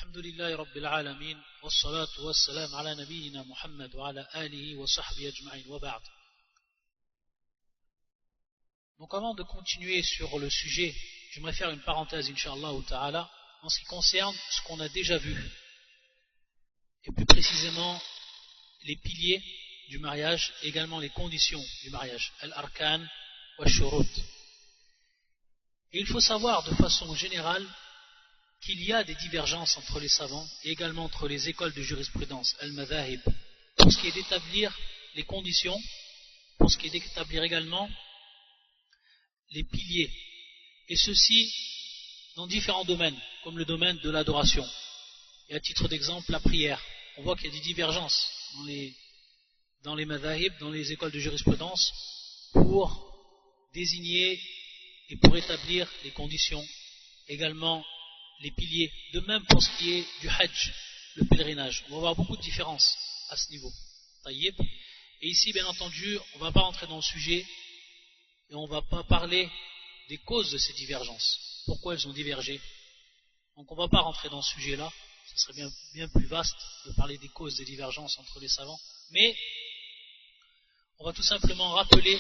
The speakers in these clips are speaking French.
الحمد لله رب العالمين والصلاة والسلام على نبينا محمد وعلى آله وصحبه أجمعين وبعد. Donc avant de continuer sur le sujet, j'aimerais faire une parenthèse Inch'Allah ta'ala en ce qui concerne ce qu'on a déjà vu et plus précisément les piliers du mariage et également les conditions du mariage, al-arkan wa shurut. Et il faut savoir de façon générale qu'il y a des divergences entre les savants et également entre les écoles de jurisprudence, al-madhahib, pour ce qui est d'établir les conditions, pour ce qui est d'établir également les piliers, et ceci dans différents domaines, comme le domaine de l'adoration. Et à titre d'exemple, la prière. On voit qu'il y a des divergences dans les madhahib, dans les écoles de jurisprudence, pour désigner et pour établir les conditions, également les piliers, de même pour ce qui est du hajj, le pèlerinage. On va avoir beaucoup de différences à ce niveau. Taïb. Et ici, bien entendu, on ne va pas rentrer dans le sujet et on ne va pas parler des causes de ces divergences. Pourquoi elles ont divergé. Donc on ne va pas rentrer dans ce sujet-là. Ce serait bien plus vaste de parler des causes des divergences entre les savants. Mais on va tout simplement rappeler,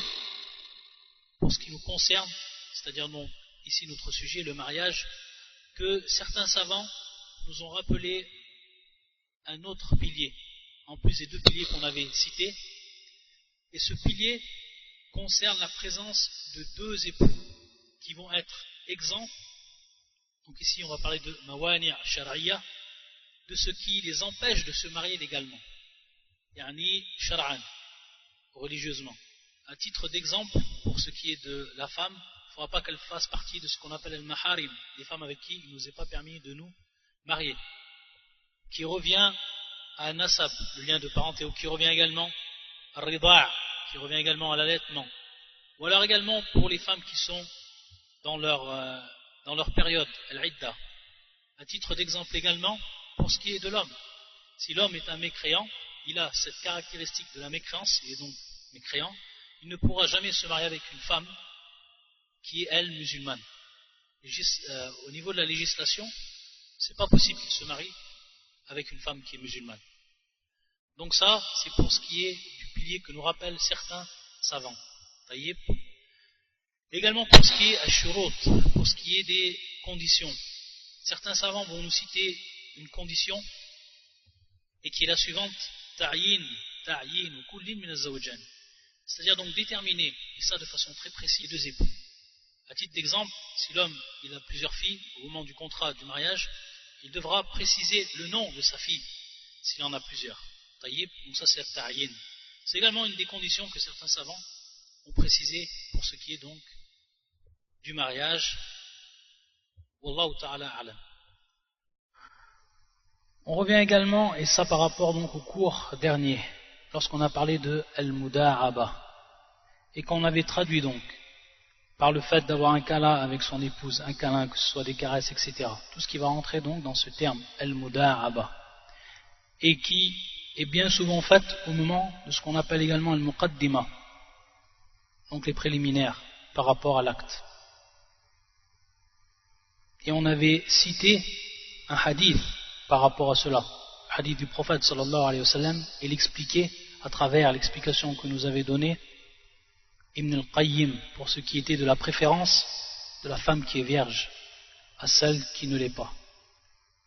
pour ce qui nous concerne, c'est-à-dire ici notre sujet, le mariage, que certains savants nous ont rappelé un autre pilier, en plus des deux piliers qu'on avait cités, et ce pilier concerne la présence de deux époux qui vont être exempts. Donc ici on va parler de mawani' shar'iyya, de ce qui les empêche de se marier légalement, yani shar'an, religieusement. À titre d'exemple, pour ce qui est de la femme, il ne faudra pas qu'elle fasse partie de ce qu'on appelle al-maharim, les femmes avec qui il ne nous est pas permis de nous marier, qui revient à nasab, le lien de parenté, ou qui revient également à rida', qui revient également à l'allaitement, ou alors également pour les femmes qui sont dans leur période, al-idda. À titre d'exemple également, pour ce qui est de l'homme, si l'homme est un mécréant, il a cette caractéristique de la mécréance, il est donc mécréant, il ne pourra jamais se marier avec une femme qui est elle musulmane. Au niveau de la législation, c'est pas possible qu'il se marie avec une femme qui est musulmane. Donc ça, c'est pour ce qui est du pilier que nous rappellent certains savants. Taïb. Également pour ce qui est ashurut, pour ce qui est des conditions. Certains savants vont nous citer une condition et qui est la suivante, ta'yin ou kullin min az-zawjayn. C'est-à-dire donc déterminer, et ça de façon très précise, deux époux. À titre d'exemple, si l'homme il a plusieurs filles, au moment du contrat du mariage, il devra préciser le nom de sa fille, s'il en a plusieurs. Taïb, donc ça c'est la ta'yin. C'est également une des conditions que certains savants ont précisé pour ce qui est donc du mariage. Wallahu ta'ala a'lam. On revient également, et ça par rapport donc au cours dernier, lorsqu'on a parlé de al-muda'aba, et qu'on avait traduit donc par le fait d'avoir un câlin avec son épouse, un câlin, que ce soit des caresses, etc. Tout ce qui va rentrer donc dans ce terme, al-muda'aba, et qui est bien souvent fait au moment de ce qu'on appelle également al-muqaddima, donc les préliminaires par rapport à l'acte. Et on avait cité un hadith par rapport à cela, le hadith du prophète sallallahu alayhi wa sallam, et l'expliquer à travers l'explication que nous avait donnée Ibn al-Qayyim pour ce qui était de la préférence de la femme qui est vierge à celle qui ne l'est pas.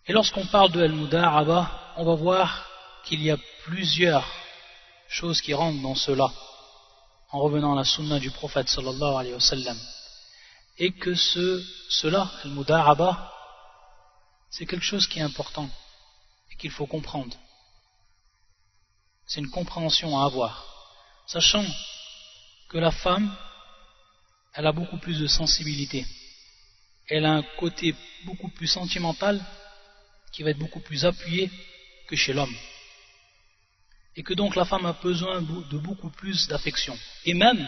Et lorsqu'on parle de al-muda'aba, on va voir qu'il y a plusieurs choses qui rentrent dans cela en revenant à la sunna du prophète sallallahu alayhi wa sallam, et que cela, al-muda'aba, c'est quelque chose qui est important et qu'il faut comprendre. C'est une compréhension à avoir, sachant que la femme, elle a beaucoup plus de sensibilité, elle a un côté beaucoup plus sentimental qui va être beaucoup plus appuyé que chez l'homme, et que donc la femme a besoin de beaucoup plus d'affection, et même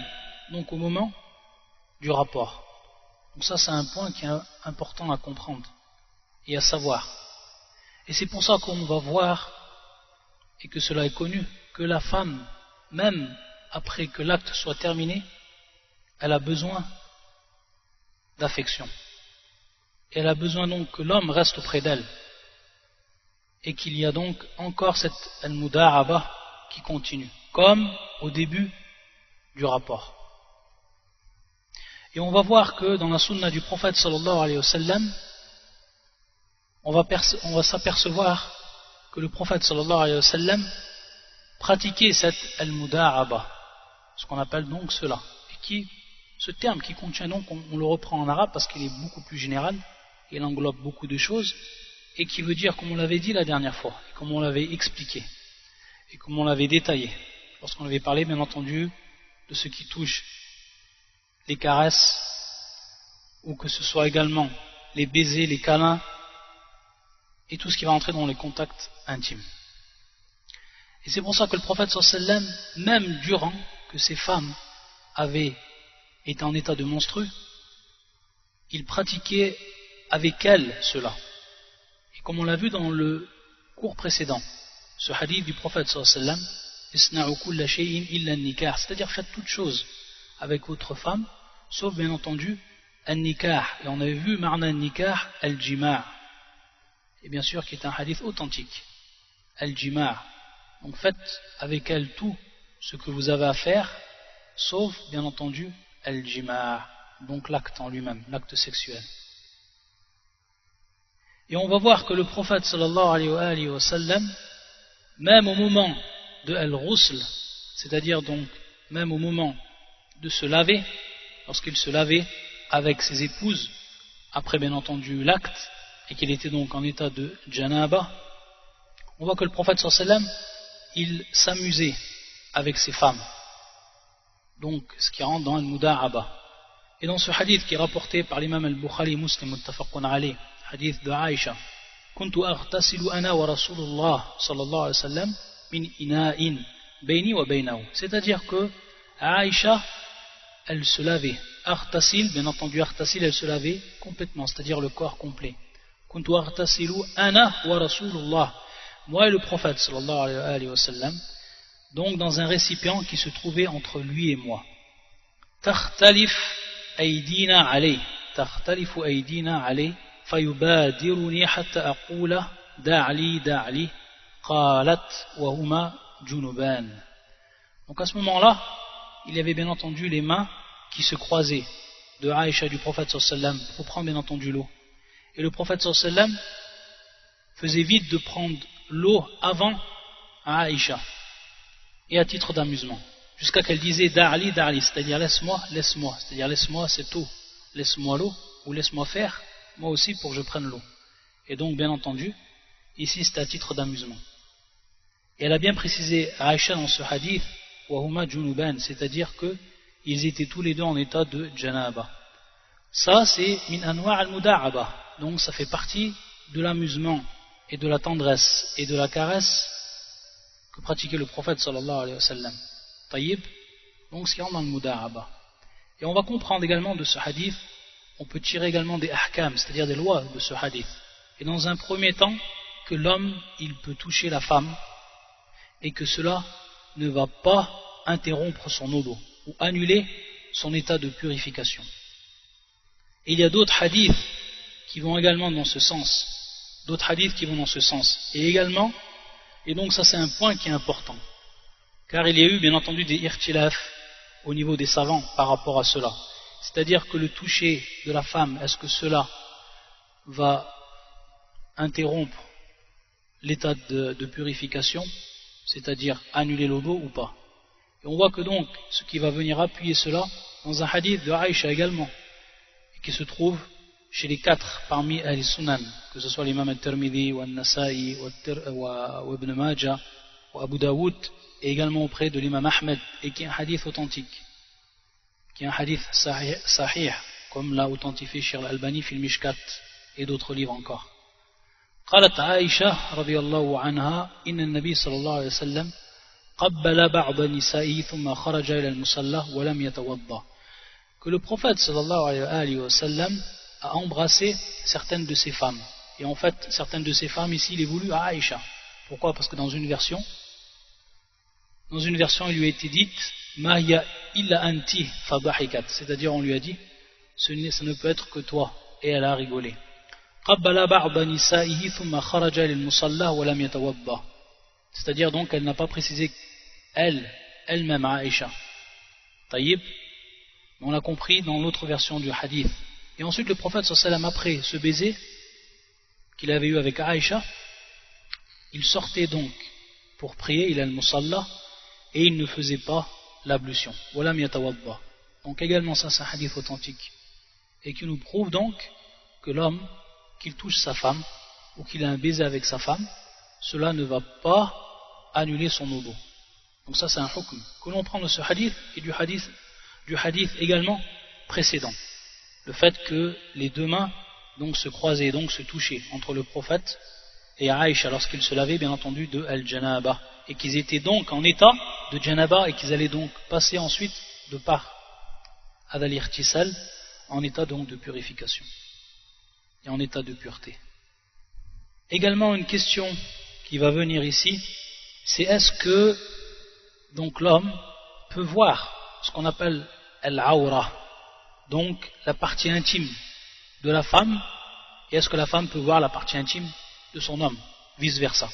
donc au moment du rapport. Donc ça c'est un point qui est important à comprendre et à savoir, et c'est pour ça qu'on va voir, et que cela est connu, que la femme, même après que l'acte soit terminé, elle a besoin d'affection. Et elle a besoin donc que l'homme reste auprès d'elle. et qu'il y a donc encore cette al-muda'aba qui continue, comme au début du rapport. Et on va voir que dans la sunna du prophète sallallahu alayhi wa sallam, on va s'apercevoir que le prophète sallallahu alayhi wa sallam pratiquait cette al-muda'aba, ce qu'on appelle donc cela, et ce terme qui contient donc, on le reprend en arabe parce qu'il est beaucoup plus général, il englobe beaucoup de choses, et qui veut dire, comme on l'avait dit la dernière fois, et comme on l'avait expliqué, et comme on l'avait détaillé, lorsqu'on avait parlé bien entendu de ce qui touche les caresses, ou que ce soit également les baisers, les câlins, et tout ce qui va entrer dans les contacts intimes. Et c'est pour ça que le prophète sallallahu alayhi wa sallam, même durant que ces femmes avaient été en état de menstru, il pratiquait avec elles cela. Et comme on l'a vu dans le cours précédent, ce hadith du prophète sallallahu alayhi wa sallam, isna'u kulla shay'in illa an-nikah, c'est-à-dire faites toute chose avec votre femme, sauf bien entendu an-nikah. Et on avait vu ma'na an-nikah al-jima', et bien sûr qui est un hadith authentique, al-jima'. Donc faites avec elle tout ce que vous avez à faire, sauf bien entendu al-jima', donc l'acte en lui-même, l'acte sexuel. Et on va voir que le prophète sallallahu alayhi wa sallam, même au moment de al-ghusl, c'est-à-dire donc même au moment de se laver, lorsqu'il se lavait avec ses épouses, après bien entendu l'acte, et qu'il était donc en état de janaba, on voit que le prophète sallallahu alayhi wa sallam, il s'amusait avec ses femmes, donc ce qui rentre dans al-muda'aba. Et dans ce hadith qui est rapporté par l'imam al-Bukhari Muslim muttafaqun alayh, hadith de Aïcha, kuntu aghtasilu ana wa rasulullah sallallahu alayhi wa sallam min ina'in bayni wa baynahu, c'est-à-dire que Aïcha, elle se lavait, aghtasil, bien entendu aghtasil, elle se lavait complètement, c'est-à-dire le corps complet. Kuntu aghtasilu ana wa rasulullah, moi et le prophète sallallahu alayhi wa sallam, donc dans un récipient qui se trouvait entre lui et moi. Takhtalif aydina alayh, takhtalifu aydina alayh, fayubadiruni hatta aqula da'li da'li, qalat wa huma junuban. Donc à ce moment-là, il y avait bien entendu les mains qui se croisaient de Aïcha du prophète sallallahu alayhi wa sallam pour prendre bien entendu l'eau. Et le prophète sallallahu alayhi wa sallam faisait vite de prendre l'eau avant à Aïcha, et à titre d'amusement, jusqu'à qu'elle disait da'li da'li, c'est-à-dire laisse-moi, laisse-moi, c'est-à-dire laisse-moi cette eau, laisse-moi l'eau, ou laisse-moi faire, moi aussi pour que je prenne l'eau. Et donc bien entendu, ici c'est à titre d'amusement. Et elle a bien précisé à Aïcha dans ce hadith, wa huma junuban, c'est-à-dire que ils étaient tous les deux en état de janaba. Ça c'est min anwa' al-muda'aba, donc ça fait partie de l'amusement et de la tendresse et de la caresse que pratiquait le prophète sallallahu alayhi wa sallam. Taïb, donc ce qui rentre dans le muda'aba. Et on va comprendre également de ce hadith, on peut tirer également des ahkam, c'est-à-dire des lois de ce hadith. Et dans un premier temps, que l'homme, il peut toucher la femme, et que cela ne va pas interrompre son odo, ou annuler son état de purification. Et il y a d'autres hadiths qui vont également dans ce sens, et également, et donc ça c'est un point qui est important, car il y a eu bien entendu des irtilaf au niveau des savants par rapport à cela, c'est-à-dire que le toucher de la femme, est-ce que cela va interrompre l'état de purification, c'est-à-dire annuler l'odo ou pas. Et on voit que donc ce qui va venir appuyer cela dans un hadith de Aïcha également, et qui se trouve chez les 4 parmi al-Sunan, que ce soit l'imam al-Tirmidhi, ou al-Nasa'i, ou Ibn Majah, ou Abu Daoud, et également auprès de l'imam Ahmed, et qui est un hadith authentique, qui est un hadith sahih, comme l'a authentifié Cheikh al-Albani fil Mishkat, et d'autres livres encore. قالت عائشة رضي الله عنها إن النبي صلى الله عليه وسلم قبل بعض نسائه ثم خرج إلى المصلى ولم يتوضأ, que le prophète sallallahu alayhi wa sallam a embrassé certaines de ses femmes. Et en fait, certaines de ces femmes ici, il est voulu à Aïcha. Pourquoi? Parce que dans une version, il lui a été dit Ma hiya illa anti fadahikat, c'est-à-dire on lui a dit ça ne peut être que toi, et elle a rigolé. قبل بعض نسائه ثم خرج للمصلى ولم يتوضأ. C'est-à-dire donc elle n'a pas précisé elle-même Aïcha. Taïb, on l'a compris dans l'autre version du hadith. Et ensuite le prophète sallallahu alayhi wa sallam, après ce baiser qu'il avait eu avec Aïcha, il sortait donc pour prier, il a le musalla, et il ne faisait pas l'ablution. Walam yatawadda. Donc également ça c'est un hadith authentique. Et qui nous prouve donc que l'homme, qu'il touche sa femme, ou qu'il a un baiser avec sa femme, cela ne va pas annuler son wudu. Donc ça c'est un hukm que l'on prend de ce hadith et du hadith également précédent. Le fait que les deux mains donc se croisaient, donc se touchaient entre le prophète et Aïcha lorsqu'ils se lavaient bien entendu de al-janaba, et qu'ils étaient donc en état de janaba et qu'ils allaient donc passer ensuite de par adal-irtisal en état donc de purification et en état de pureté. Également une question qui va venir ici, c'est est-ce que donc l'homme peut voir ce qu'on appelle al-awra, donc la partie intime de la femme, et est-ce que la femme peut voir la partie intime de son homme, vice versa.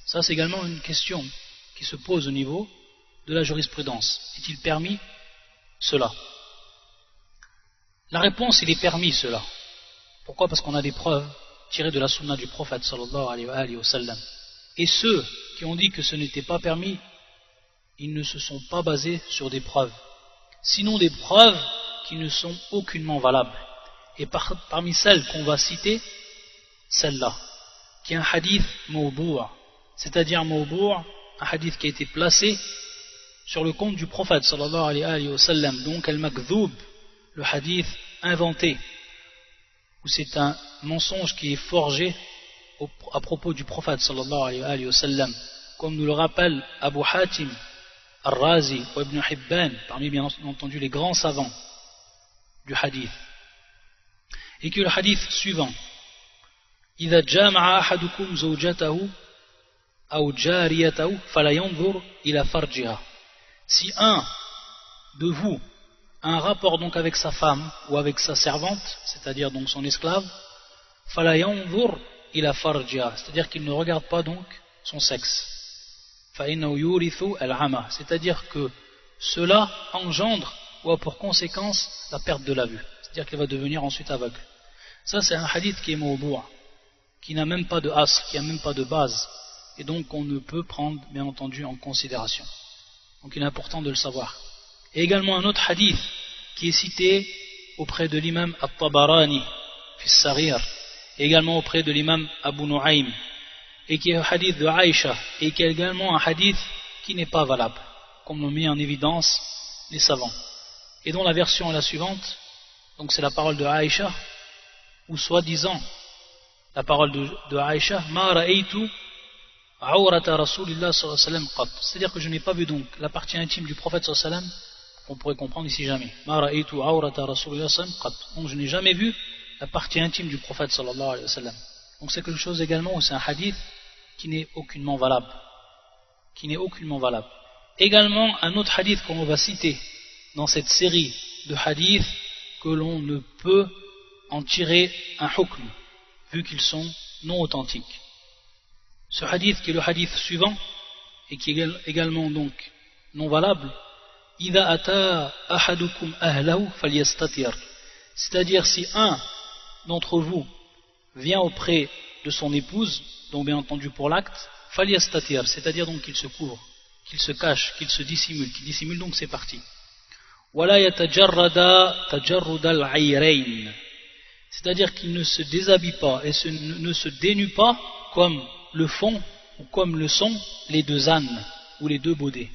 Ça c'est également une question qui se pose au niveau de la jurisprudence. Est-il permis cela? La réponse, il est permis cela. Pourquoi? Parce qu'on a des preuves tirées de la sunna du prophète sallallahu alayhi wa sallam. Et ceux qui ont dit que ce n'était pas permis, ils ne se sont pas basés sur des preuves, sinon des preuves qui ne sont aucunement valables. Et parmi celles qu'on va citer, celle-là, qui est un hadith mawbu', c'est-à-dire mawbu', un hadith qui a été placé sur le compte du prophète sallallahu alayhi wa sallam, donc al-makdhoub, le hadith inventé, où c'est un mensonge qui est forgé à propos du prophète sallallahu alayhi wa sallam, comme nous le rappelle Abu Hatim Ar-Razi ou Ibn Hibban, parmi bien entendu les grands savants du hadith, et que le hadith suivant: إذا جامع أحدكم زوجته أو جاريته فلا ينظر إلى فرجها. Si un de vous a un rapport donc avec sa femme ou avec sa servante, c'est-à-dire donc son esclave, فلا ينظر إلى فرجها, c'est-à-dire qu'il ne regarde pas donc son sexe. فإنه يورث العمى, c'est-à-dire que cela engendre ou a pour conséquence la perte de la vue, c'est-à-dire qu'il va devenir ensuite aveugle. Ça c'est un hadith qui est mawbu', qui n'a même pas de asl, qui n'a même pas de base, et donc on ne peut prendre bien entendu en considération. Donc il est important de le savoir. Et également un autre hadith qui est cité auprès de l'imam At-Tabarani fi Saghir, et également auprès de l'imam Abu Nu'aym, et qui est un hadith de Aïcha, et qui est également un hadith qui n'est pas valable, comme l'ont mis en évidence les savants, et dont la version est la suivante. Donc c'est la parole de Aïcha, ou soi-disant la parole de Aïcha: Ma ra'aytu awrata rasulillah sallallahu alayhi wa sallam qat, c'est-à-dire que je n'ai pas vu donc la partie intime du prophète sallallahu alayhi wa sallam, qu'on pourrait comprendre ici jamais. Ma ra'aytu awrata rasulillah sallallahu alayhi wa sallam qat, donc je n'ai jamais vu la partie intime du prophète sallallahu alayhi wa sallam. Donc c'est quelque chose également où c'est un hadith qui n'est aucunement valable, Également un autre hadith qu'on va citer dans cette série de hadiths, que l'on ne peut en tirer un hukm, vu qu'ils sont non authentiques. Ce hadith qui est le hadith suivant, et qui est également donc non valable: إذا أتى أحدكم أهله فليستتر, c'est-à-dire si un d'entre vous vient auprès de son épouse, donc bien entendu pour l'acte, falyastatir, c'est-à-dire donc qu'il se couvre, qu'il se cache, qu'il se dissimule, qu'il dissimule donc ses parties. Wala yatajarrada tajarrud al-ayrayn, c'est-à-dire qu'il ne se déshabille pas et ne se dénue pas comme le font ou comme le sont les deux ânes ou les deux baudets.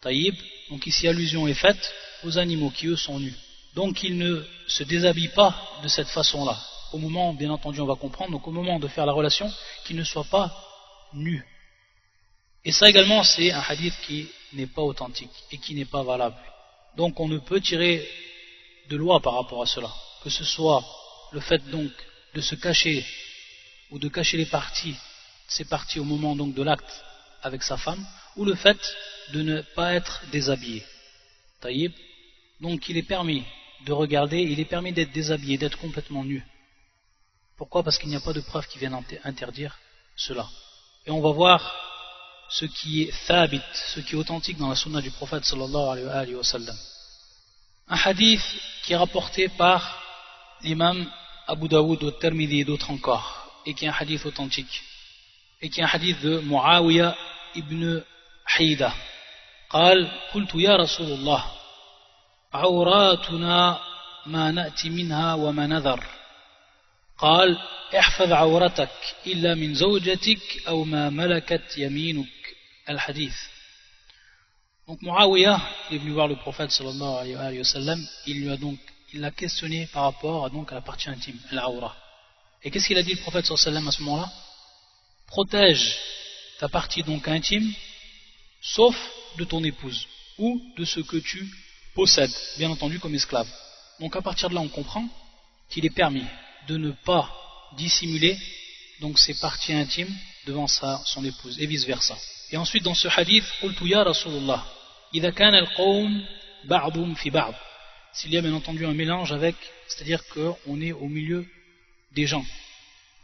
Taïb, donc ici allusion est faite aux animaux qui eux sont nus. Donc il ne se déshabille pas de cette façon-là. Au moment, bien entendu on va comprendre, donc au moment de faire la relation, qu'il ne soit pas nu. Et ça également c'est un hadith qui n'est pas authentique et qui n'est pas valable. Donc on ne peut tirer de loi par rapport à cela, que ce soit le fait donc de se cacher ou de cacher ses parties au moment donc de l'acte avec sa femme, ou le fait de ne pas être déshabillé. Taïb. Donc il est permis de regarder, il est permis d'être déshabillé, d'être complètement nu, Pourquoi? Parce qu'il n'y a pas de preuve qui vienne interdire cela. Et on va voir ce qui est thabit, ce qui est authentique dans la sunna du prophète sallallahu alayhi wa sallam. Un hadith qui est rapporté par l'imam Abu Daoud, al-Tirmidhi et d'autres encore, et qui est un hadith authentique, et qui est un hadith de Muawiyah ibn Haïda. قال قلت يا رسول الله عوراتنا ما نأتي منها وما نذر قال احفظ عورتك إلا من زوجتك أو ما ملكت يمينك الحديث. Donc Muawiyah est venu voir le prophète sallallahu alayhi wa sallam, il l'a questionné par rapport à la partie intime, al-awra. Et qu'est-ce qu'il a dit le prophète sallallahu alayhi wa sallam à ce moment-là? Protège ta partie donc intime, sauf de ton épouse, ou de ce que tu possèdes, bien entendu comme esclave. Donc à partir de là on comprend qu'il est permis de ne pas dissimuler donc ses parties intimes devant son épouse, et vice versa. Et ensuite dans ce hadith, قلت يا رسول الله إذا كان القوم بعضهم في بعض, s'il y a bien entendu un mélange avec, c'est-à-dire qu'on est au milieu des gens.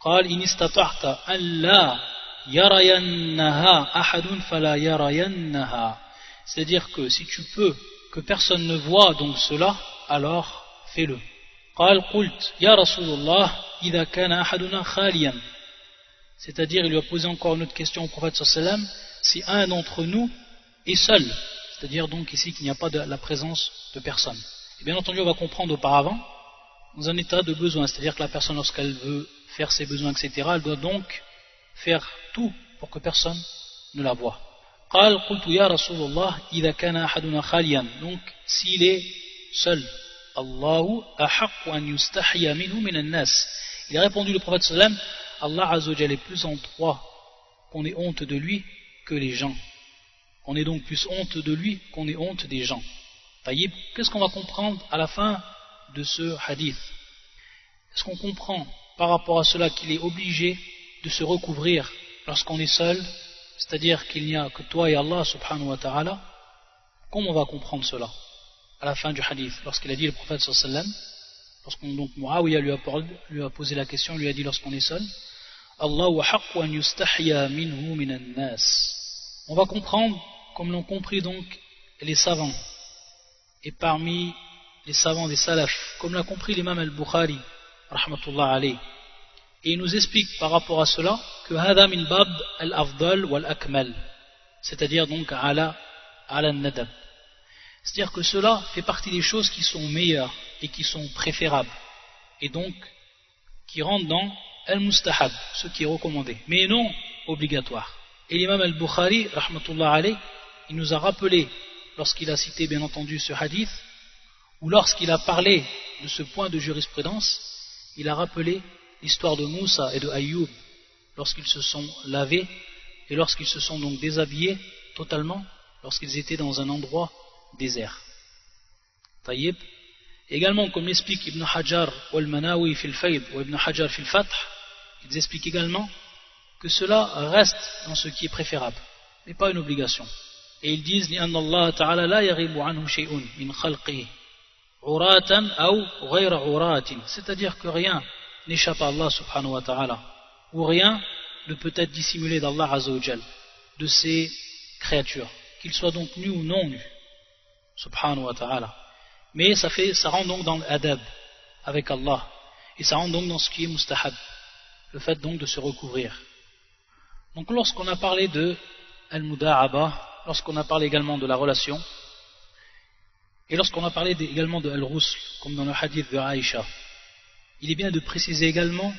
قال إن استطعت أن لا يرينها أحد فلا يرينها, c'est-à-dire que si tu peux que personne ne voit donc cela, alors fais-le. قال قلت يا رسول الله إذا كان أحدنا خاليا, c'est-à-dire il lui a posé encore une autre question au prophète sallallahu alayhi wa sallam, si un d'entre nous est seul, c'est-à-dire donc ici qu'il n'y a pas de la présence de personne. Et bien entendu on va comprendre auparavant dans un état de besoin, c'est-à-dire que la personne lorsqu'elle veut faire ses besoins etc, elle doit donc faire tout pour que personne ne la voie. قال قلت يا رسول الله إذا كان أحدنا خاليا, donc s'il est seul, الله أحق أن يستحيا منه من الناس, il a répondu le prophète sallallahu alayhi wa sallam, Allah Azza wa Jalla est plus en droit qu'on ait honte de lui que les gens. On est donc plus honte de lui qu'on ait honte des gens. Taïb, qu'est-ce qu'on va comprendre à la fin de ce hadith? Est-ce qu'on comprend par rapport à cela qu'il est obligé de se recouvrir lorsqu'on est seul, c'est-à-dire qu'il n'y a que toi et Allah subhanahu wa ta'ala? Comment on va comprendre cela à la fin du hadith, lorsqu'il a dit le prophète sallallahu alayhi wa sallam, lorsqu'on donc Muawiyah lui a posé la question, lui a dit lorsqu'on est seul, Allahu haqqu an yustahya minhu minan nas. On va comprendre, comme l'ont compris donc les savants, et parmi les savants des salafs, comme l'a compris l'imam al-Bukhari, rahmatullah alayhi. Et il nous explique par rapport à cela que hada min bab al-afdal wal-akmal, c'est-à-dire donc ala al-nadab. C'est-à-dire que cela fait partie des choses qui sont meilleures et qui sont préférables, et donc qui rentrent dans al-mustahab, ce qui est recommandé, mais non obligatoire. Et l'imam al-Bukhari, rahmatullah alayh, il nous a rappelé, lorsqu'il a cité bien entendu ce hadith, ou lorsqu'il a parlé de ce point de jurisprudence, il a rappelé l'histoire de Moussa et de Ayyub, lorsqu'ils se sont lavés, et lorsqu'ils se sont donc déshabillés totalement, lorsqu'ils étaient dans un endroit désert. Taïb. Également, comme l'explique Ibn Hajar ou al-Manawi fil Fayd ou Ibn Hajar fil Fath, ils expliquent également que cela reste dans ce qui est préférable, mais pas une obligation. Et ils disent لأن الله تعالى لا يغيب عنه شيء من خلقه عراة أو غير عراة, c'est-à-dire que rien n'échappe à Allah subhanahu wa ta'ala, ou rien ne peut être dissimulé d'Allah azza wa jal, de ses créatures, qu'ils soient donc nus ou non nus, subhanahu wa ta'ala. Mais ça rentre donc dans l'adab avec Allah, et ça rentre donc dans ce qui est mustahab, le fait donc de se recouvrir. Donc lorsqu'on a parlé de al-muda'aba, lorsqu'on a parlé également de la relation, et lorsqu'on a parlé également de al-rusl, comme dans le hadith de Aïcha, il est bien de préciser également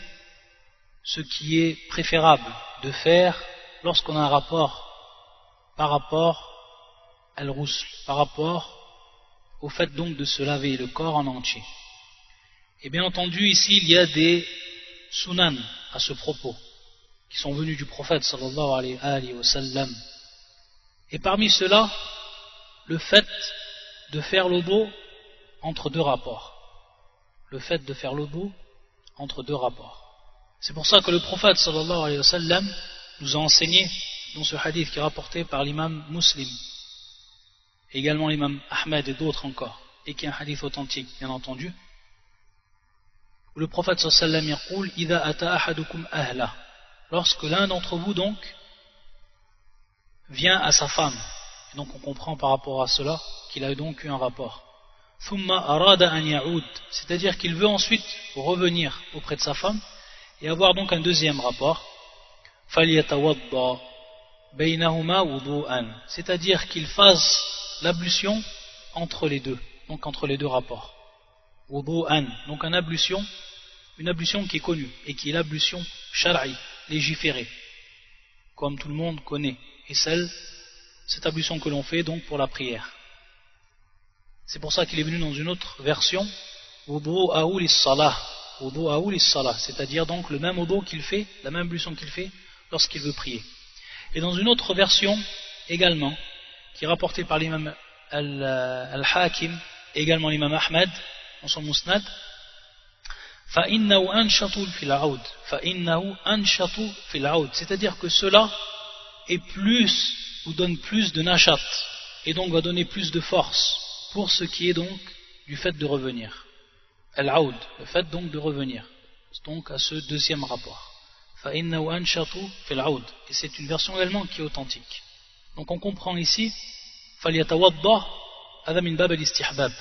ce qui est préférable de faire lorsqu'on a un rapport par rapport à al-rusl, par rapport au fait donc de se laver le corps en entier. Et bien entendu ici il y a des sunan à ce propos qui sont venus du prophète sallallahu alayhi wa sallam, et parmi cela le fait de faire l'odo entre deux rapports, le fait de faire l'odo entre deux rapports. C'est pour ça que le prophète sallallahu alayhi wa sallam nous a enseigné dans ce hadith qui est rapporté par l'imam Muslim, également l'imam Ahmed et d'autres encore, et qui est un hadith authentique bien entendu, où où le prophète sallallahu alayhi wa sallam yaqul idha ata ahadukum ahla, lorsque l'un d'entre vous donc vient à sa femme, et donc on comprend par rapport à cela qu'il a donc eu un rapport. Thumma arada an ya'ud, c'est-à-dire qu'il veut ensuite revenir auprès de sa femme et avoir donc un deuxième rapport. Falyatawadda baynahuma wudu'an, c'est-à-dire qu'il fasse l'ablution entre les deux, donc entre les deux rapports. Wudu'an, donc une ablution qui est connue et qui est l'ablution shar'i, légiférée, comme tout le monde connaît, et cette ablution que l'on fait donc pour la prière. C'est pour ça qu'il est venu dans une autre version, wudu'ahu lis-salah, c'est-à-dire donc le même wudu qu'il fait, la même ablution qu'il fait lorsqu'il veut prier. Et dans une autre version également, qui est rapportée par l'imam al-Hakim et également l'imam Ahmad dans son Musnad, فَإِنَّهُ أَنْشَطُ فِي الْعَوْدِ, c'est-à-dire que cela est plus, ou donne plus de nashat, et donc va donner plus de force pour ce qui est donc du fait de revenir. Al-Aoud, le fait donc de revenir, donc à ce deuxième rapport. فَإِنَّهُ أَنْشَطُ فِي الْعَوْدِ, et c'est une version également qui est authentique. Donc on comprend ici فَلْيَتَوَضَّى هذا من باب الاستحباب.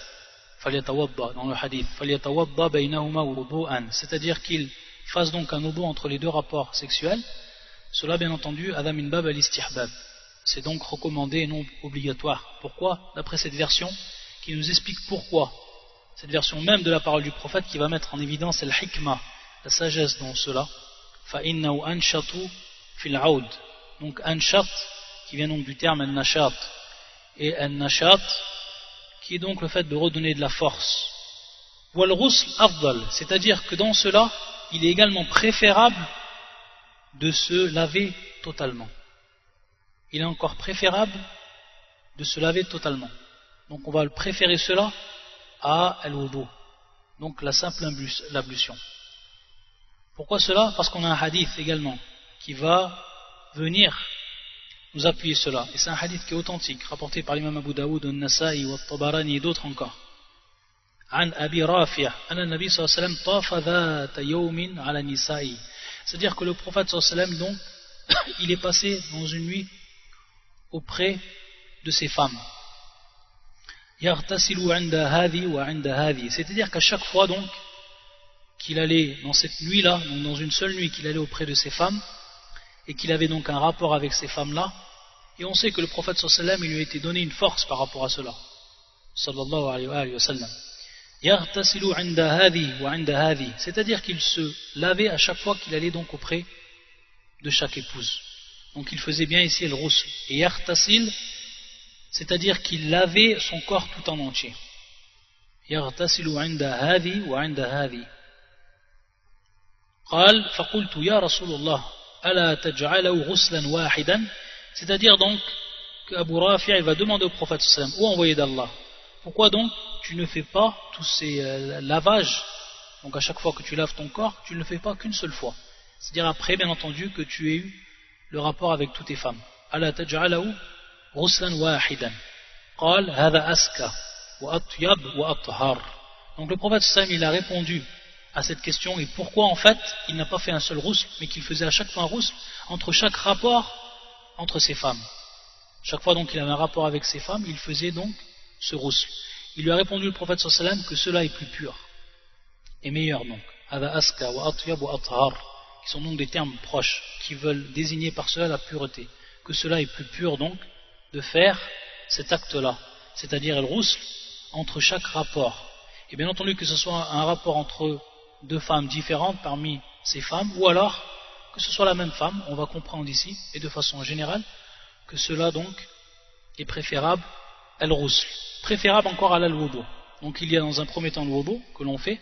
فَلْيَتَوَضَّى dans le hadith فَلْيَتَوَضَّى بَيْنَهُمَا وُضُوءًا, c'est-à-dire qu'il fasse donc un wudu entre les deux rapports sexuels. Cela bien entendu هذا من باب الاستحباب, c'est donc recommandé et non obligatoire. Pourquoi? D'après cette version qui nous explique pourquoi, cette version même de la parole du prophète qui va mettre en évidence al-hikmah, la sagesse dans cela. فَإِنَّهُ أَنْشَطُ فِي الْعَوْدِ, donc anshat qui vient donc du terme al-nashat, et al-nashat qui est donc le fait de redonner de la force. Wal-ghusl afdal, c'est-à-dire que dans cela il est également préférable de se laver totalement. Il est encore préférable de se laver totalement. Donc on va le préférer cela à al-wudu, donc la simple ablution. Pourquoi cela? Parce qu'on a un hadith également qui va venir nous appuyer cela. Et c'est un hadith qui est authentique, rapporté par l'imam Abu Daoud, al-Nasa'i, al-Tabarani et d'autres encore. An Abi Rafi' anna Nabi sallallahu alayhi wa sallam tafa dhata yawmin ala nisa'i. C'est-à-dire que le prophète sallallahu alayhi wa sallam donc il est passé dans une nuit auprès de ses femmes. Yartasilu 'inda hadhi wa 'inda hadhi. C'est-à-dire qu'à chaque fois donc qu'il allait dans cette nuit-là, donc dans une seule nuit qu'il allait auprès de ses femmes, et qu'il avait donc un rapport avec ces femmes-là, et on sait que le prophète sallallahu alayhi wa sallam, il lui a été donné une force par rapport à cela, sallallahu alayhi wa sallam. Yartasilu 'inda hadhi wa 'inda hadhi, c'est-à-dire qu'il se lavait à chaque fois qu'il allait donc auprès de chaque épouse. Donc il faisait bien ici le ghusl. Et yartasil, c'est-à-dire qu'il lavait son corps tout en entier. Yartasilu 'inda hadhi wa 'inda hadhi. قال فقلت يا رسول الله ألا تجعله غسلا واحدا, c'est-à-dire donc que Abu Rafi' va demander au prophète sallam, ô envoyé d'Allah, pourquoi donc tu ne fais pas tous ces lavages, donc à chaque fois que tu laves ton corps, tu ne le fais pas qu'une seule fois, c'est-à-dire après bien entendu que tu aies eu le rapport avec toutes tes femmes. ألا تجعله غسلا واحدا قال هذا أزكى وأطيب وأطهر. Donc le prophète sallam il a répondu à cette question, et pourquoi en fait il n'a pas fait un seul ghusl, mais qu'il faisait à chaque fois un ghusl entre chaque rapport entre ses femmes. Chaque fois donc il avait un rapport avec ses femmes, il faisait donc ce ghusl. Il lui a répondu le prophète sallallahu alayhi wa sallam que cela est plus pur et meilleur, donc hada aska wa atyab wa athhar, qui sont donc des termes proches qui veulent désigner par cela la pureté, que cela est plus pur donc de faire cet acte là, c'est-à-dire le ghusl entre chaque rapport, et bien entendu que ce soit un rapport entre deux femmes différentes parmi ces femmes, ou alors que ce soit la même femme. On va comprendre ici, et de façon générale, que cela donc est préférable al-ghusl, préférable encore à l'al-wudu. Donc il y a dans un premier temps le wudu que l'on fait,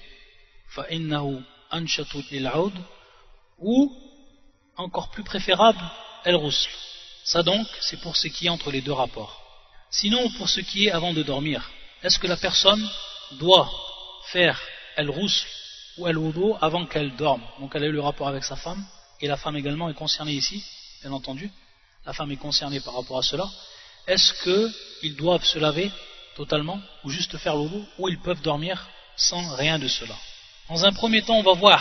فَإِنَّهُ أَنْشَطُ لِلْعَوْدِ, ou encore plus préférable al-ghusl. Ça donc c'est pour ce qui est entre les deux rapports. Sinon pour ce qui est avant de dormir, est-ce que la personne doit faire al-ghusl ou al-wudu avant qu'elle dorme? Donc elle a eu le rapport avec sa femme, et la femme également est concernée ici, bien entendu, la femme est concernée par rapport à cela. Est-ce qu'ils doivent se laver totalement, ou juste faire le wudu, ou ils peuvent dormir sans rien de cela? Dans un premier temps, on va voir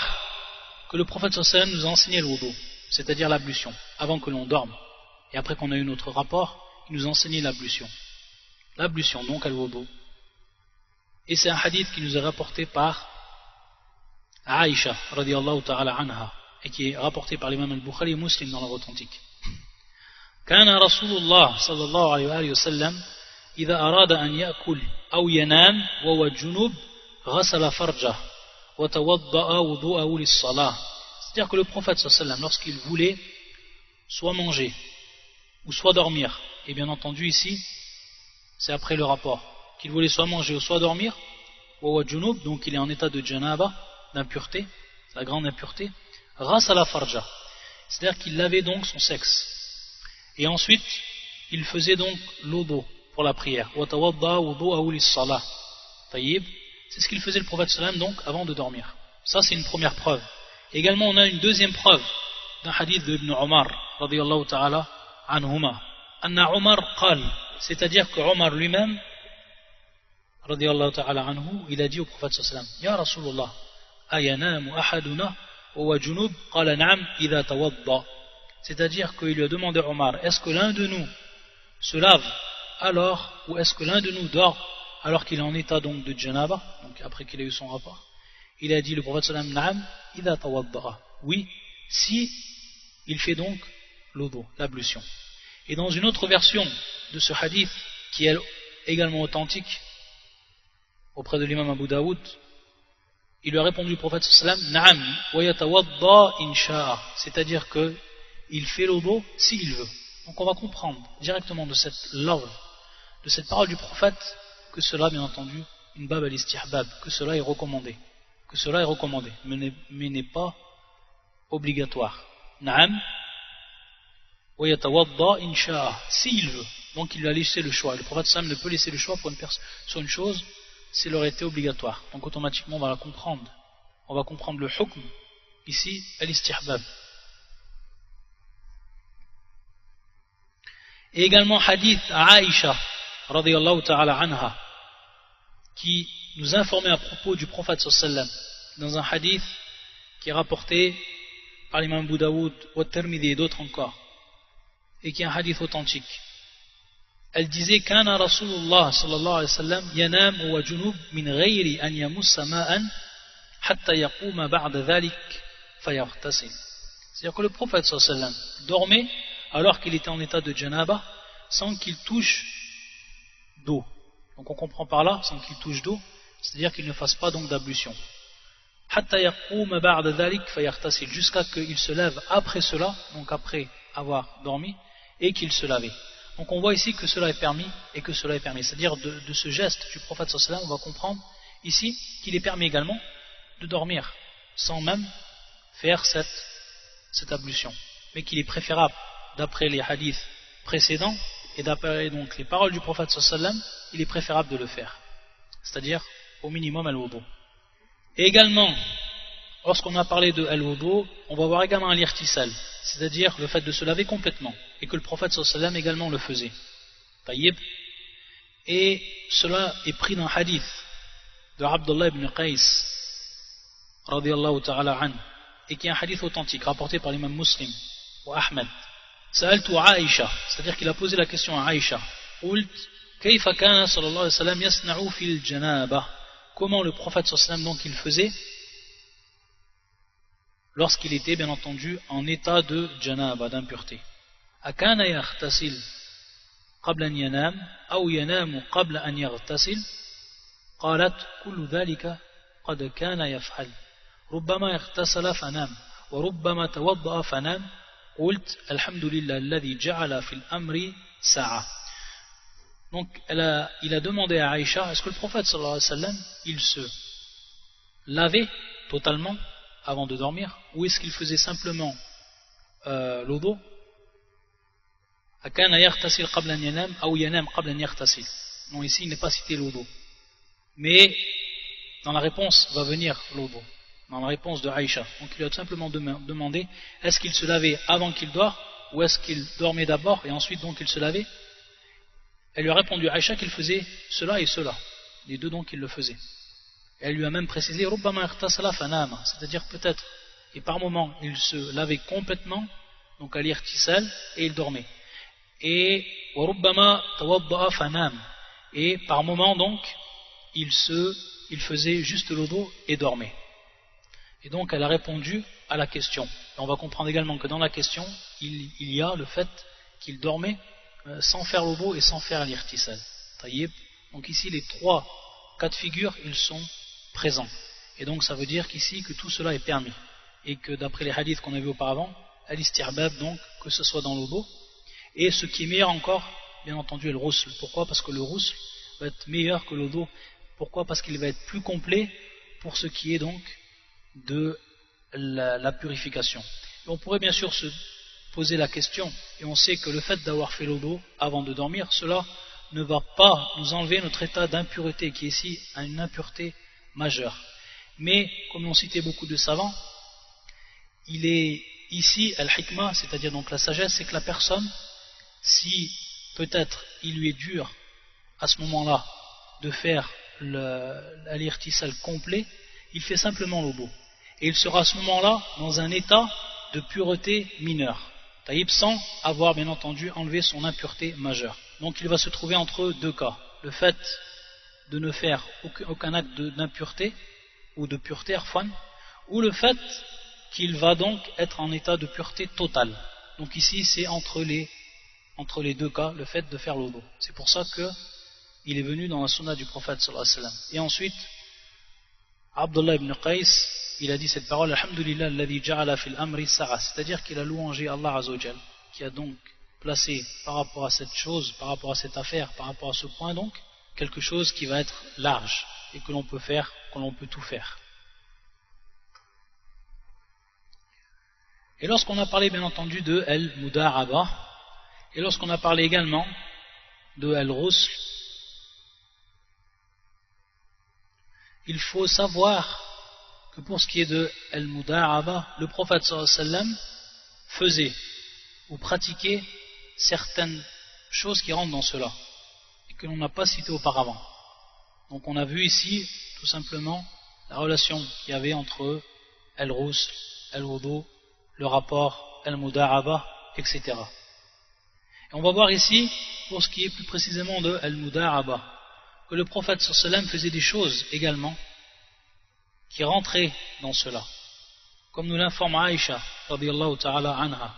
que le prophète sallallahu alayhi wa sallam nous a enseigné le wudu, c'est-à-dire l'ablution, avant que l'on dorme. Et après qu'on a eu notre rapport, il nous a enseigné l'ablution. L'ablution, donc al-wudu. Et c'est un hadith qui nous est rapporté par Aïcha, radiyallahu ta'ala anha, et qui est rapporté par l'imam al-Bukhari et Muslim dans leur authentique. كان رسول الله صلى الله عليه وآله وسلم إذا أراد أن يأكل أو ينام وهو جنوب غسل فرجه وتوضأ وضوءه للصلاة. C'est-à-dire que le prophète sallallahu alayhi wa sallam, lorsqu'il voulait soit manger ou soit dormir, et bien entendu ici c'est après le rapport qu'il voulait soit manger ou soit dormir, donc il est en état de janaba, d'impureté, la grande impureté, ghasala farja, c'est-à-dire qu'il lavait donc son sexe, et ensuite il faisait donc l'odo pour la prière, c'est ce qu'il faisait le prophète sallam donc avant de dormir. Ça c'est une première preuve. Également on a une deuxième preuve d'un hadith de Ibn Omar radiyallahu ta'ala anhuma, anna Omar qal, c'est-à-dire que Omar lui-même radiyallahu ta'ala anhu, il a dit au prophète sallam, ya Rasulullah ayanamu ahaduna wa junub, qala na'am idha tawadda, c'est-à-dire qu'il lui a demandé à Omar, est-ce que l'un de nous se lave alors, ou est-ce que l'un de nous dort alors qu'il est en état donc de janaba, donc après qu'il a eu son rapport? Il a dit le prophète sallam, na'am idha tawadda, oui, si il fait donc l'odo, l'ablution. Et dans une autre version de ce hadith qui est également authentique auprès de l'imam Abu Daoud, il lui a répondu le prophète sallam, na'am wa yatawadda insha'a, c'est-à-dire que il fait l'odo s'il veut. Donc on va comprendre directement de cette love, de cette parole du prophète, que cela bien entendu une bab al-istihbab, que cela est recommandé, mais n'est pas obligatoire. Na'am wa yatawadda insha'a, s'il veut. Donc il lui a laissé le choix. Le prophète sallam ne peut laisser le choix pour une personne sur une chose s'il aurait été obligatoire. Donc automatiquement on va la comprendre. On va comprendre le hukm ici al-istihbab. Et également hadith à Aïcha radiyallahu ta'ala anha, qui nous informait à propos du prophète sallallahu alayhi wa sallam dans un hadith qui est rapporté par l'imam Abu Daoud, At-Tirmidhi et d'autres encore, et qui est un hadith authentique. Elle disait kana Rasulullah sallallahu alayhi wa sallam yanam wa junub min ghayri an yamussa ma'an hatta yaquma ba'da dhalik fayaghtasil. C'est-à-dire que le prophète sallallahu alayhi wa sallam dormait alors qu'il était en état de janaba sans qu'il touche d'eau. Donc on comprend par là, sans qu'il touche d'eau, c'est-à-dire qu'il ne fasse pas donc d'ablution. Hatta yaquma ba'da dhalik fayaghtasil, jusqu'à qu'il se lève après cela, donc après avoir dormi, et qu'il se lavait. Donc on voit ici que cela est permis et que cela est permis. C'est-à-dire de ce geste du prophète sallallahu alayhi wa sallam, on va comprendre ici qu'il est permis également de dormir sans même faire cette ablution. Mais qu'il est préférable, d'après les hadiths précédents et d'après donc les paroles du prophète sallallahu alayhi wa sallam, il est préférable de le faire. C'est-à-dire au minimum al-wudu. Et également, lorsqu'on a parlé de al-wudu, on va voir également l'irtisal, c'est-à-dire le fait de se laver complètement, et que le prophète sallallahu alayhi wa sallam également le faisait. Taïb. Et cela est pris dans un hadith de Abdullah ibn Qais radiyallahu ta'ala an, et qui est un hadith authentique rapporté par l'imam Muslim ou Ahmed. Sa'altu Aïcha, c'est-à-dire qu'il a posé la question à Aïcha, qult kayfa kana sallallahu alayhi wa sallam yasna'u fil janaba, comment le prophète sallallahu alayhi wa sallam donc il faisait lorsqu'il était bien entendu en état de janaba, d'impureté. Akana yaghtasil qabla an yanam aw yanamu qabla an yaghtasil, qalat kullu dhalika qad kana yaf'al, rubbama yaghtasala fanam wa rubbama tawadda'a fanam, qult alhamdulillah alladhi ja'ala fil amri sa'a. Donc il a demandé à Aïcha, est-ce que le prophète sallallahu alayhi wa sallam il se lavait totalement avant de dormir, ou est-ce qu'il faisait simplement l'odo? Akana yaghtasil qabla an yanam aw yanam qabla an yaghtasil. Non, ici il n'est pas cité l'odo, mais dans la réponse va venir l'odo, dans la réponse de Aïcha. Donc il a tout simplement demandé, est-ce qu'il se lavait avant qu'il dort, ou est-ce qu'il dormait d'abord et ensuite donc il se lavait? Elle lui a répondu, Aïcha, qu'il faisait cela et cela, les deux donc il le faisait. Elle lui a même précisé ربما اغتسل فنام, c'est-à-dire peut-être, et par moment il se lavait complètement, donc à l'irtisal, et il dormait. Et وربما توضأ فنام, et par moment donc il faisait juste le dos et dormait. Et donc elle a répondu à la question. Et on va comprendre également que dans la question il y a le fait qu'il dormait sans faire le dos et sans faire l'irtisal. Donc ici les trois cas de figure ils sont présents. Et donc ça veut dire qu'ici que tout cela est permis. Et que d'après les hadiths qu'on a vus auparavant, al-istirbab, donc que ce soit dans le dos. Et ce qui est meilleur encore, bien entendu, est le rousl. Pourquoi? Parce que le rousl va être meilleur que le dos. Pourquoi? Parce qu'il va être plus complet pour ce qui est donc de la purification. Et on pourrait bien sûr se poser la question, et on sait que le fait d'avoir fait le dos avant de dormir, cela ne va pas nous enlever notre état d'impureté, qui est ici une impureté majeure. Mais, comme l'ont cité beaucoup de savants, il est ici al-hikmah, c'est-à-dire donc la sagesse, c'est que la personne, si peut-être il lui est dur à ce moment-là de faire l'irtisal complet, il fait simplement le dos. Et il sera à ce moment-là dans un état de pureté mineure, sans avoir bien entendu enlevé son impureté majeure. Donc il va se trouver entre deux cas. Le fait de ne faire aucun acte d'impureté ou de pureté, ou le fait qu'il va donc être en état de pureté totale. Donc ici c'est entre les deux cas, le fait de faire le dos. C'est pour ça qu'il est venu dans la sunna du prophète sallallahu alayhi wa sallam. Et ensuite, Abdullah ibn Qais, il a dit cette parole, Alhamdulillah alladhi ja'ala fil amri sa'a, c'est-à-dire qu'il a louangé Allah Azza wa Jal, qui a donc placé par rapport à cette chose, par rapport à cette affaire, par rapport à ce point donc, quelque chose qui va être large et que l'on peut faire, que l'on peut tout faire. Et lorsqu'on a parlé bien entendu de al-mudaraba, et lorsqu'on a parlé également de al-rusl, il faut savoir que pour ce qui est de al-mudaraba, le prophète sallallahu alayhi wa sallam faisait ou pratiquait certaines choses qui rentrent dans cela et que l'on n'a pas citées auparavant. Donc on a vu ici tout simplement la relation qu'il y avait entre al-rusl, al-wudu, le rapport al-mudaraba, etc. Et on va voir ici, pour ce qui est plus précisément de al-mudaraba, que le prophète sallallahu alayhi wa sallam faisait des choses également qui rentraient dans cela. Comme nous l'informe Aïcha, radiyallahu ta'ala anha,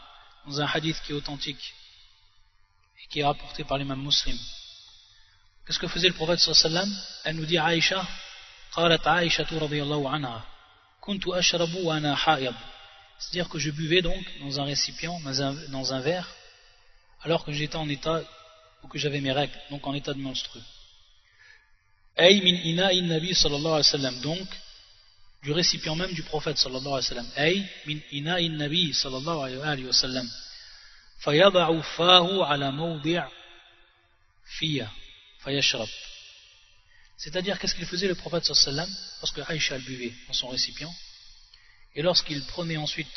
dans un hadith qui est authentique et qui est rapporté par l'imam Muslim. Qu'est-ce que faisait le prophète sallallahu alayhi wa sallam? Elle nous dit Aïcha, qalat Aïcha radiyallahu anha, kuntu ashrabu wa ana ha'id. C'est-à-dire que je buvais donc dans un récipient, dans un verre, alors que j'étais en état, ou que j'avais mes règles, donc en état de menstrueux. Ay min ina'in nabi sallallahu alayhi wa sallam, donc du récipient même du prophète sallallahu alayhi wa sallam. Ay min ina'in nabi sallallahu alayhi wa sallam. Fayada'u fahu ala mawdi' fiya fayashrab. C'est-à-dire qu'est-ce qu'il faisait le prophète sallallahu alayhi wa sallam, parce que Aïcha buvait dans son récipient, et lorsqu'il prenait ensuite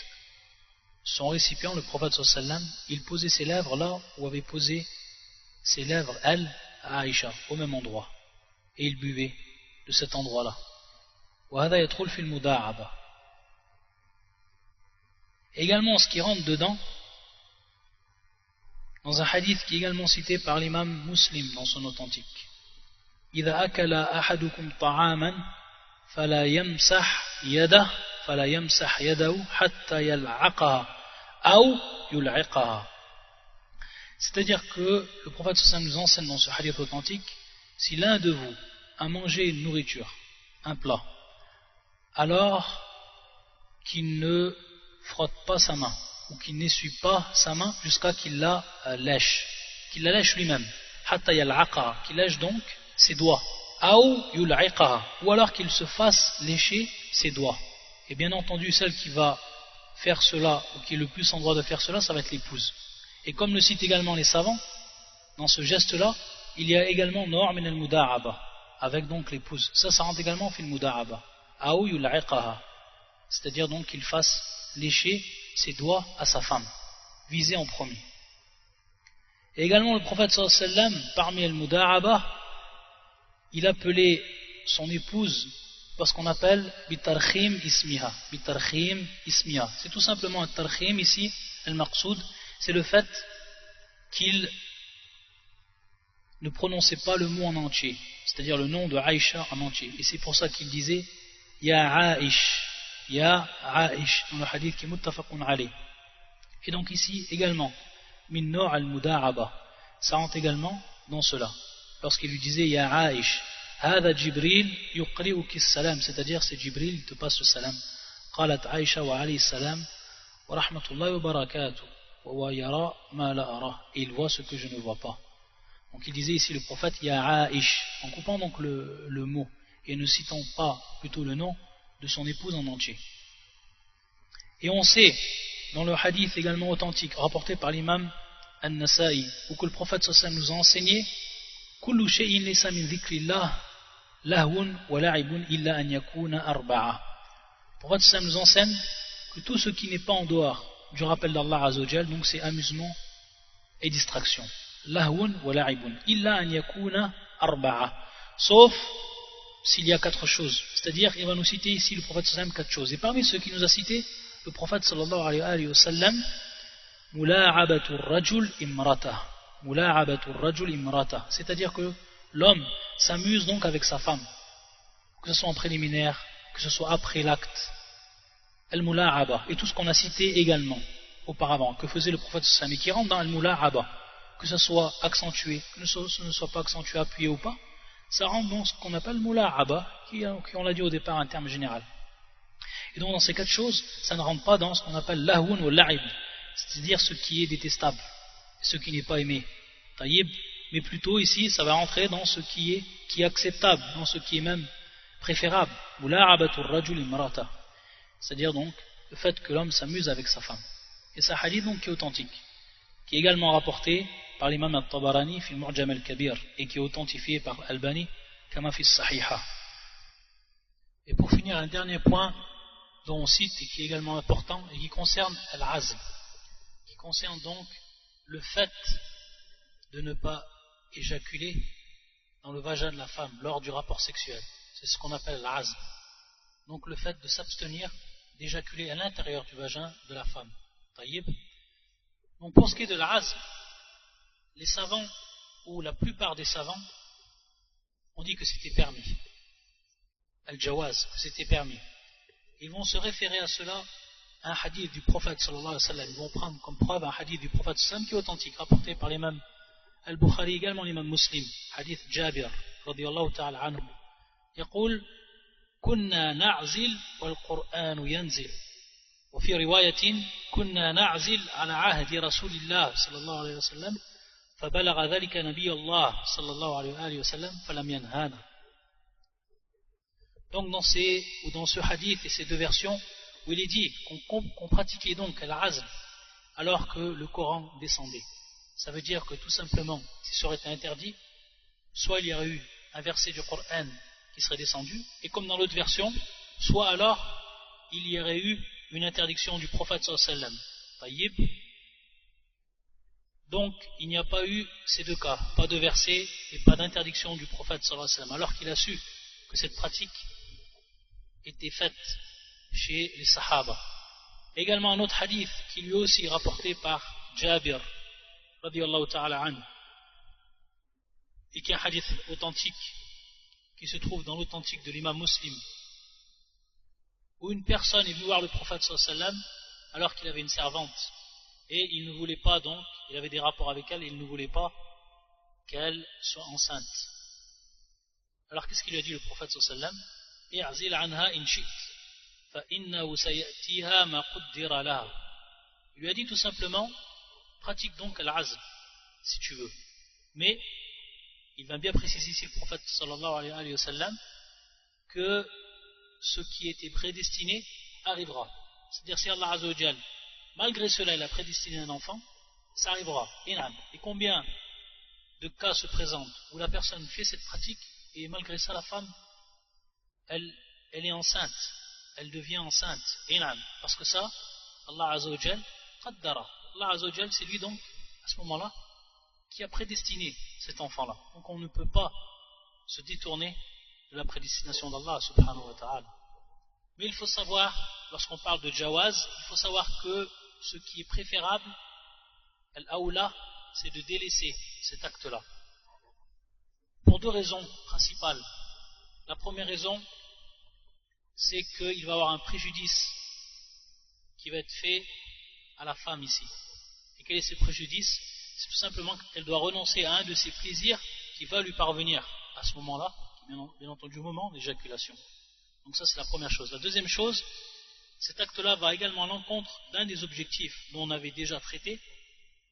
son récipient, le prophète sallallahu alayhi wa sallam, il posait ses lèvres là où avait posé ses lèvres, elle, à Aïcha, au même endroit. Et il buvait de cet endroit-là. Également, ce qui rentre dedans, dans un hadith qui est également cité par l'imam Muslim dans son authentique. إذا أكل أحدكم طعاما فلا يمسح يده حتى يلعقها أو يلعقها. C'est-à-dire que le prophète sallallahu alayhi wa sallam nous enseigne dans ce hadith authentique, si l'un de vous a mangé une nourriture, un plat, alors qu'il ne frotte pas sa main, ou qu'il n'essuie pas sa main jusqu'à qu'il la lèche lui-même, hatta yal'aqaha, qu'il lèche donc ses doigts, ou alors qu'il se fasse lécher ses doigts. Et bien entendu, celle qui va faire cela, ou qui est le plus en droit de faire cela, ça va être l'épouse. Et comme le citent également les savants, dans ce geste-là, il y a également nor' min al-mudaraba, avec donc l'épouse. Ça rentre également fil mudaraba. Aou yul'iqaha, c'est-à-dire donc qu'il fasse lécher ses doigts à sa femme, visée en premier. Et également le prophète sallallahu alayhi wa sallam, parmi al-mudaraba, il appelait son épouse parce qu'on appelle bitarkhim ismiha. Bitarkhim ismiha. C'est tout simplement un tarkhim ici, al-maqsoud, c'est le fait qu'il ne prononçait pas le mot en entier, c'est-à-dire le nom de Aïcha en entier. Et c'est pour ça qu'il disait Ya Aïch, Ya Aïch, dans le hadith qui est muttafaqun alayh. Et donc ici également, min no' al-muda'aba, ça rentre également dans cela. Lorsqu'il lui disait Ya Aïch, Hada Jibril yuqri'uki salam, c'est-à-dire c'est Jibril, il te passe le salam. Qalat Aïcha wa alayhi salam, wa rahmatullahi wa barakatuh, wa yara ma la ara, et il voit ce que je ne vois pas. Donc il disait ici le prophète Ya Aïch, en coupant donc le mot et ne citant pas plutôt le nom de son épouse en entier. Et on sait dans le hadith également authentique rapporté par l'imam An-Nasa'i, où que le prophète sallallahu nous a enseigné Kullu shay'in laysa min dhikrillah lahwun wa la'ibun illa an yakuna arba'a. Le prophète sallallahu nous enseigne que tout ce qui n'est pas en dehors du rappel d'Allah Azza wa Jal, donc c'est amusement et distraction. Lahwun wa la'ibun illa an yakuna arba'a, sauf s'il y a 4 choses, c'est-à-dire il va nous citer ici le prophète sallallahu 4 choses, et parmi ceux qui nous a cité le prophète sallallahu alayhi wa sallam, mula'abatu rajul imrata, mula'abatu rajul imrata, c'est-à-dire que l'homme s'amuse donc avec sa femme, que ce soit en préliminaire, que ce soit après l'acte, al-mula'aba, et tout ce qu'on a cité également auparavant, que faisait le prophète sallallahu alayhi wa sallam, et qui rentre dans al-mula'aba, que ce soit accentué, que ce ne soit pas accentué, appuyé ou pas, ça rentre dans ce qu'on appelle mula'aba, qui on l'a dit au départ un terme général. Et donc dans ces 4 choses, ça ne rentre pas dans ce qu'on appelle lahun ou la'ib, c'est-à-dire ce qui est détestable, ce qui n'est pas aimé, taïb, mais plutôt ici ça va rentrer dans ce qui est acceptable, dans ce qui est même préférable, mula'abatur rajul imrata, c'est-à-dire donc le fait que l'homme s'amuse avec sa femme. Et ça hadith donc qui est authentique, qui est également rapporté par l'imam al-Tabarani fi al-Mu'jam al-Kabir et qui est authentifié par Albani kama fi as-Sahiha. Et pour finir, un dernier point dont on cite et qui est également important et qui concerne al-azm, qui concerne donc le fait de ne pas éjaculer dans le vagin de la femme lors du rapport sexuel. C'est ce qu'on appelle l'azm. Donc le fait de s'abstenir d'éjaculer à l'intérieur du vagin de la femme. Taïb. Donc pour ce qui est de l'azm, les savants, ou la plupart des savants, ont dit que c'était permis. Al-Jawaz, que c'était permis. Ils vont se référer à cela, à un hadith du prophète sallallahu alayhi wa sallam. Ils vont prendre comme preuve un hadith du prophète sallallahu alayhi wa sallam qui est authentique, rapporté par l'imam Al-Bukhari, également l'imam Muslim, hadith Jabir, radiyallahu ta'ala anhu. يقول كنا نعزل والقرآن ينزل وفي رواية كنا نعزل على عهد رسول الله صلى الله عليه وسلم فبلغ ذلك نبي الله صلى الله عليه وسلم فلم ينهانا. Donc dans ce hadith et ces 2 versions où il est dit qu'on pratiquait donc l'azl alors que le Coran descendait, ça veut dire que tout simplement si ça aurait été interdit, soit il y aurait eu un verset du Coran qui serait descendu, et comme dans l'autre version, soit alors il y aurait eu une interdiction du prophète sallallahu alayhi wa sallam. Taïb. Donc il n'y a pas eu ces 2 cas, pas de verset et pas d'interdiction du prophète sallallahu alayhi wa sallam, alors qu'il a su que cette pratique était faite chez les Sahaba. Également un autre hadith qui lui aussi est rapporté par Jabir radiyallahu ta'ala anhu, et qui est un hadith authentique qui se trouve dans l'authentique de l'imam Muslim, où une personne est venue voir le prophète sallallahu alayhi wa sallam alors qu'il avait une servante et il ne voulait pas donc, il avait des rapports avec elle et il ne voulait pas qu'elle soit enceinte. Alors qu'est-ce qu'il lui a dit le prophète sallallahu alayhi wa sallam? i'zil anha in shi't fa innahu sayatiha ma qaddara laha. Il lui a dit tout simplement pratique donc l'azl si tu veux, mais il va bien préciser ici le prophète sallallahu alayhi wa sallam que ce qui était prédestiné arrivera. C'est-à-dire si Allah Azza wa Jal, malgré cela il a prédestiné un enfant, ça arrivera. Et combien de cas se présentent où la personne fait cette pratique et malgré ça la femme elle est enceinte, elle devient enceinte, parce que ça Allah Azza wa Jal qaddara. Allah Azza wa Jal, c'est lui donc à ce moment-là qui a prédestiné cet enfant-là. Donc on ne peut pas se détourner de la prédestination d'Allah subhanahu wa ta'ala. Mais il faut savoir, lorsqu'on parle de jawaz, il faut savoir que ce qui est préférable, al-awla, c'est de délaisser cet acte-là. Pour deux raisons principales. La première raison, c'est qu'il va y avoir un préjudice qui va être fait à la femme ici. Et quel est ce préjudice? C'est tout simplement qu'elle doit renoncer à un de ses plaisirs qui va lui parvenir à ce moment-là, bien entendu au moment d'éjaculation. Donc ça c'est la première chose. La deuxième chose, cet acte-là va également à l'encontre d'un des objectifs dont on avait déjà traité,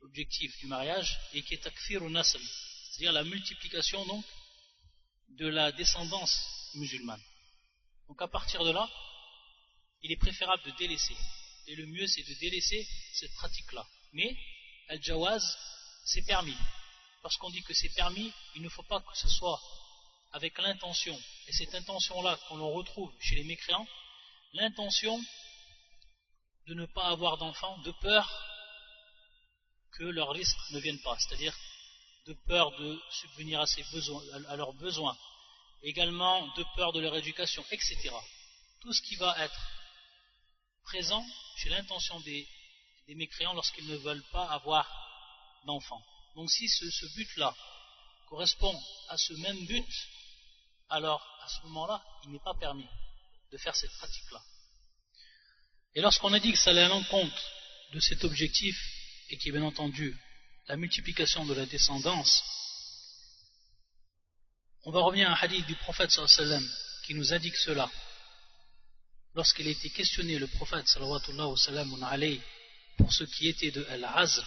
l'objectif du mariage, et qui est takfir ou nasl, c'est-à-dire la multiplication donc de la descendance musulmane. Donc à partir de là, il est préférable de délaisser. Et le mieux c'est de délaisser cette pratique-là. Mais al-jawaz, c'est permis. Lorsqu'on dit que c'est permis, il ne faut pas que ce soit avec l'intention, et cette intention-là qu'on retrouve chez les mécréants, l'intention de ne pas avoir d'enfants, de peur que leurs risques ne viennent pas, c'est-à-dire de peur de subvenir à leurs besoins, également de peur de leur éducation, etc. Tout ce qui va être présent chez l'intention des mécréants lorsqu'ils ne veulent pas avoir d'enfants. Donc si ce but-là correspond à ce même but, alors à ce moment-là, il n'est pas permis de faire cette pratique-là. Et lorsqu'on a dit que ça allait à l'encontre de cet objectif, et qui est bien entendu la multiplication de la descendance, on va revenir à un hadith du prophète sallallahu alayhi wa sallam qui nous indique cela. Lorsqu'il a été questionné, le prophète sallallahu alayhi wa sallam pour ce qui était de al-azl,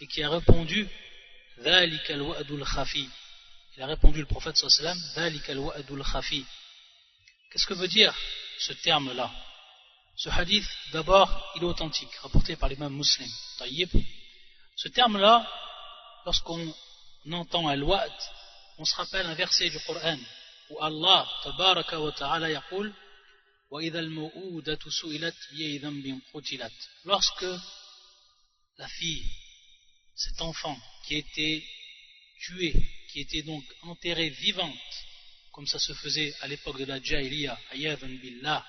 et qui a répondu ذَلِكَ الْوَأْدُ الْخَفِي. Il a répondu le prophète sallallahu alayhi wa sallam ذَلِكَ الْوَأْدُ الْخَفِي. Qu'est-ce que veut dire ce terme-là? Ce hadith, d'abord, il est authentique, rapporté par l'imam Muslim. Taïb. Ce terme-là, lorsqu'on entend al-wa'd, on se rappelle un verset du Coran où Allah, tabaraka wa ta'ala, yaqul وَإِذَا الْمَوْءُودَةُ سُئِلَتْ بِأَيِّ ذَنبٍ قُتِلَتْ. Lorsque la fille, cet enfant qui était tué, qui était donc enterrée vivante, comme ça se faisait à l'époque de la Jahiliya, ayadhan billah,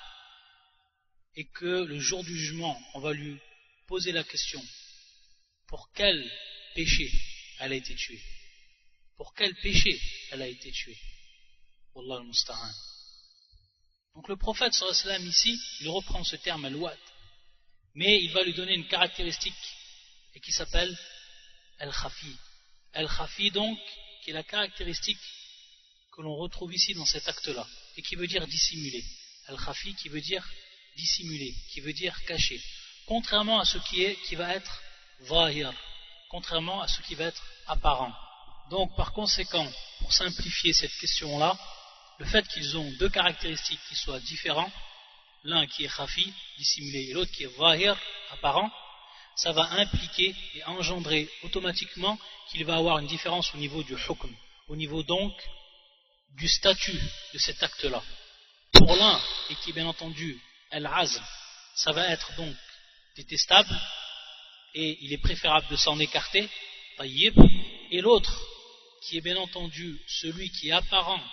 et que le jour du jugement, on va lui poser la question, pour quel péché elle a été tuée? Pour quel péché elle a été tuée? Wallah al-musta'an. Donc le prophète sallallahu alayhi wa sallam ici, il reprend ce terme al-wa'd, mais il va lui donner une caractéristique, et qui s'appelle al-khafi. Al-khafi donc, qui est la caractéristique que l'on retrouve ici dans cet acte-là, et qui veut dire dissimuler. Al-khafi qui veut dire dissimuler, qui veut dire cacher. Contrairement à ce qui va être zahir, contrairement à ce qui va être apparent. Donc par conséquent, pour simplifier cette question-là, le fait qu'ils ont deux caractéristiques qui soient différents, l'un qui est khafi, dissimulé, et l'autre qui est zahir, apparent, ça va impliquer et engendrer automatiquement qu'il va avoir une différence au niveau du hukm, au niveau donc du statut de cet acte-là. Pour l'un, et qui est bien entendu al-azl, ça va être donc détestable, et il est préférable de s'en écarter, tayyib, et l'autre, qui est bien entendu celui qui est apparent,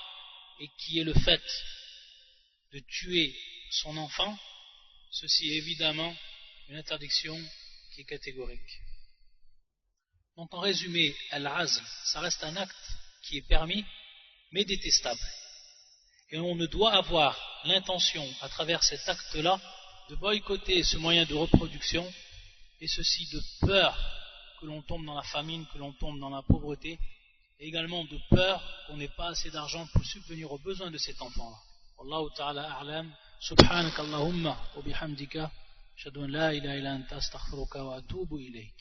et qui est le fait de tuer son enfant, ceci est évidemment une interdiction qui est catégorique. Donc en résumé, al-azl, ça reste un acte qui est permis, mais détestable. Et on ne doit avoir l'intention, à travers cet acte-là, de boycotter ce moyen de reproduction, et ceci de peur que l'on tombe dans la famine, que l'on tombe dans la pauvreté, et également de peur qu'on n'ait pas assez d'argent pour subvenir aux besoins de cet enfant-là. Wallahu ta'ala a'lam, subhanakallahumma wa bihamdika, ashhadu an la ilaha illa anta astaghfiruka wa atubu ilayk.